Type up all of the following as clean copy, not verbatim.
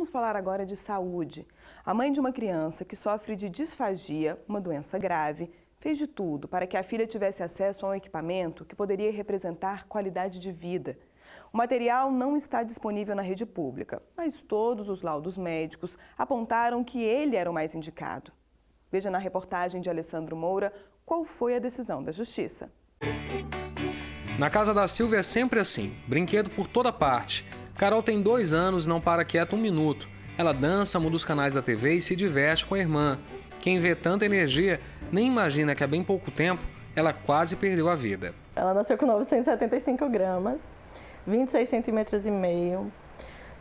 vamos falar agora de saúde. A mãe de uma criança que sofre de disfagia, uma doença grave, fez de tudo para que a filha tivesse acesso a um equipamento que poderia representar qualidade de vida. O material não está disponível na rede pública, mas todos os laudos médicos apontaram que ele era o mais indicado. Veja na reportagem de Alessandro Moura qual foi a decisão da Justiça. Na casa da Silvia é sempre assim, brinquedo por toda parte. Carol tem 2 anos e não para quieta um minuto. Ela dança, muda os canais da TV e se diverte com a irmã. Quem vê tanta energia nem imagina que há bem pouco tempo ela quase perdeu a vida. Ela nasceu com 975 gramas, 26 centímetros e meio.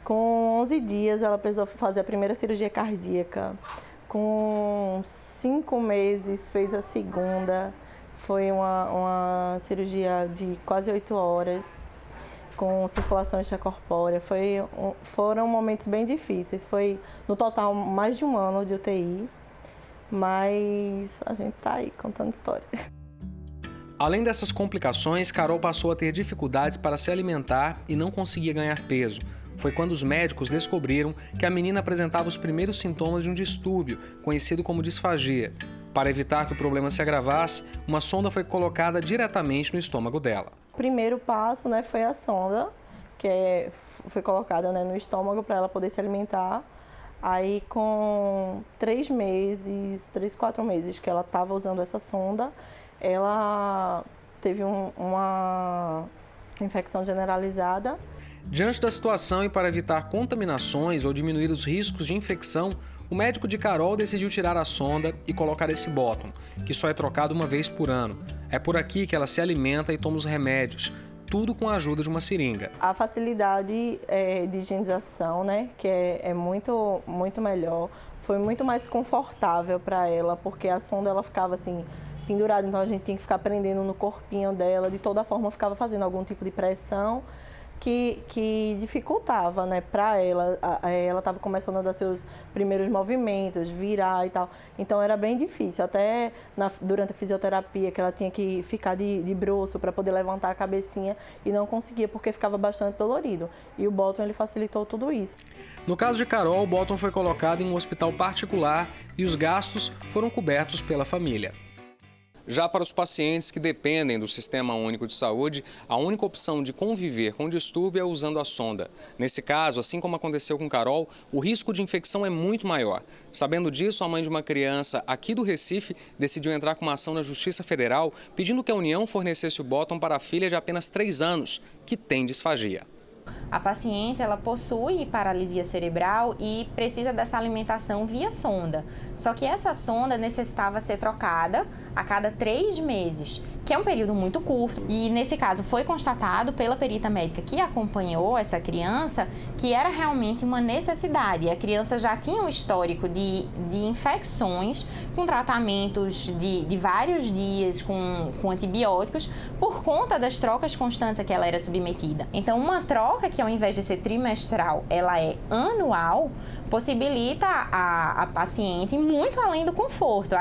Com 11 dias ela precisou fazer a primeira cirurgia cardíaca. Com 5 meses fez a segunda. Foi uma cirurgia de quase 8 horas, com circulação extracorpórea. Foram momentos bem difíceis. Foi, no total, mais de 1 ano de UTI, mas a gente está aí contando história. Além dessas complicações, Carol passou a ter dificuldades para se alimentar e não conseguia ganhar peso. Foi quando os médicos descobriram que a menina apresentava os primeiros sintomas de um distúrbio, conhecido como disfagia. Para evitar que o problema se agravasse, uma sonda foi colocada diretamente no estômago dela. O primeiro passo, foi a sonda, que foi colocada, no estômago para ela poder se alimentar. Aí, com 3 meses, 3, 4 meses que ela estava usando essa sonda, ela teve uma infecção generalizada. Diante da situação e para evitar contaminações ou diminuir os riscos de infecção, o médico de Carol decidiu tirar a sonda e colocar esse bottom, que só é trocado uma vez por ano. É por aqui que ela se alimenta e toma os remédios, tudo com a ajuda de uma seringa. A facilidade de higienização, que é muito, muito melhor, foi muito mais confortável para ela, porque a sonda ela ficava assim pendurada, então a gente tinha que ficar prendendo no corpinho dela, de toda forma ficava fazendo algum tipo de pressão que dificultava, para ela. Ela estava começando a dar seus primeiros movimentos, virar e tal. Então era bem difícil, até durante a fisioterapia, que ela tinha que ficar de bruço para poder levantar a cabecinha e não conseguia, porque ficava bastante dolorido. E o bottom ele facilitou tudo isso. No caso de Carol, o bottom foi colocado em um hospital particular e os gastos foram cobertos pela família. Já para os pacientes que dependem do Sistema Único de Saúde, a única opção de conviver com o distúrbio é usando a sonda. Nesse caso, assim como aconteceu com Carol, o risco de infecção é muito maior. Sabendo disso, a mãe de uma criança aqui do Recife decidiu entrar com uma ação na Justiça Federal pedindo que a União fornecesse o bottom para a filha de apenas 3 anos, que tem disfagia. A paciente ela possui paralisia cerebral e precisa dessa alimentação via sonda. Só que essa sonda necessitava ser trocada a cada 3 meses, que é um período muito curto. E nesse caso foi constatado pela perita médica que acompanhou essa criança que era realmente uma necessidade. A criança já tinha um histórico de infecções com tratamentos de vários dias com antibióticos por conta das trocas constantes a que ela era submetida. Então uma troca que ao invés de ser trimestral, ela é anual, possibilita a paciente muito além do conforto,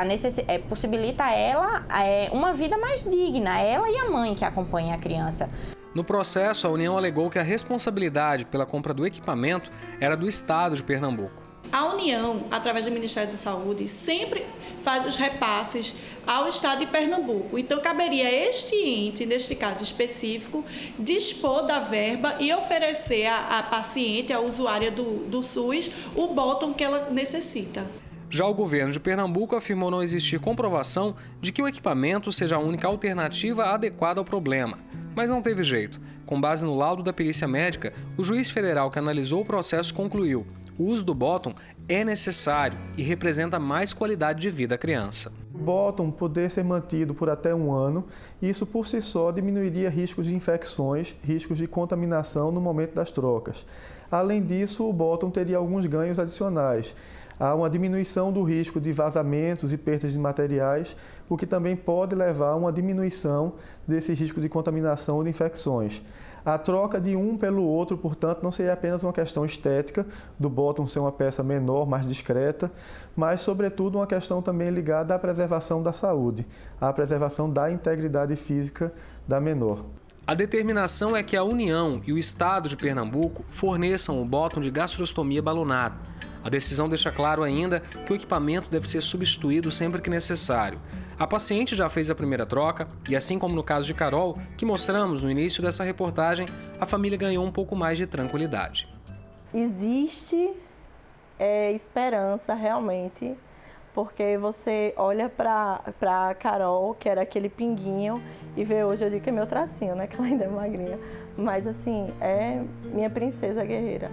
possibilita ela uma vida mais digna, ela e a mãe que acompanha a criança. No processo, a União alegou que a responsabilidade pela compra do equipamento era do Estado de Pernambuco. A União, através do Ministério da Saúde, sempre faz os repasses ao Estado de Pernambuco. Então, caberia a este ente, neste caso específico, dispor da verba e oferecer à paciente, à usuária do SUS, o bottom que ela necessita. Já o governo de Pernambuco afirmou não existir comprovação de que o equipamento seja a única alternativa adequada ao problema. Mas não teve jeito. Com base no laudo da perícia médica, o juiz federal que analisou o processo concluiu: o uso do bottom é necessário e representa mais qualidade de vida à criança. O bottom poder ser mantido por até 1 ano, isso por si só diminuiria riscos de infecções, riscos de contaminação no momento das trocas. Além disso, o bottom teria alguns ganhos adicionais. Há uma diminuição do risco de vazamentos e perdas de materiais, o que também pode levar a uma diminuição desse risco de contaminação ou de infecções. A troca de um pelo outro, portanto, não seria apenas uma questão estética, do bottom ser uma peça menor, mais discreta, mas, sobretudo, uma questão também ligada à preservação da saúde, à preservação da integridade física da menor. A determinação é que a União e o Estado de Pernambuco forneçam o bottom de gastrostomia balonado. A decisão deixa claro ainda que o equipamento deve ser substituído sempre que necessário. A paciente já fez a primeira troca e, assim como no caso de Carol, que mostramos no início dessa reportagem, a família ganhou um pouco mais de tranquilidade. Existe esperança realmente, porque você olha para a Carol, que era aquele pinguinho, e vê hoje, eu digo que é meu tracinho, né, que ela ainda é magrinha. Mas assim, é minha princesa guerreira.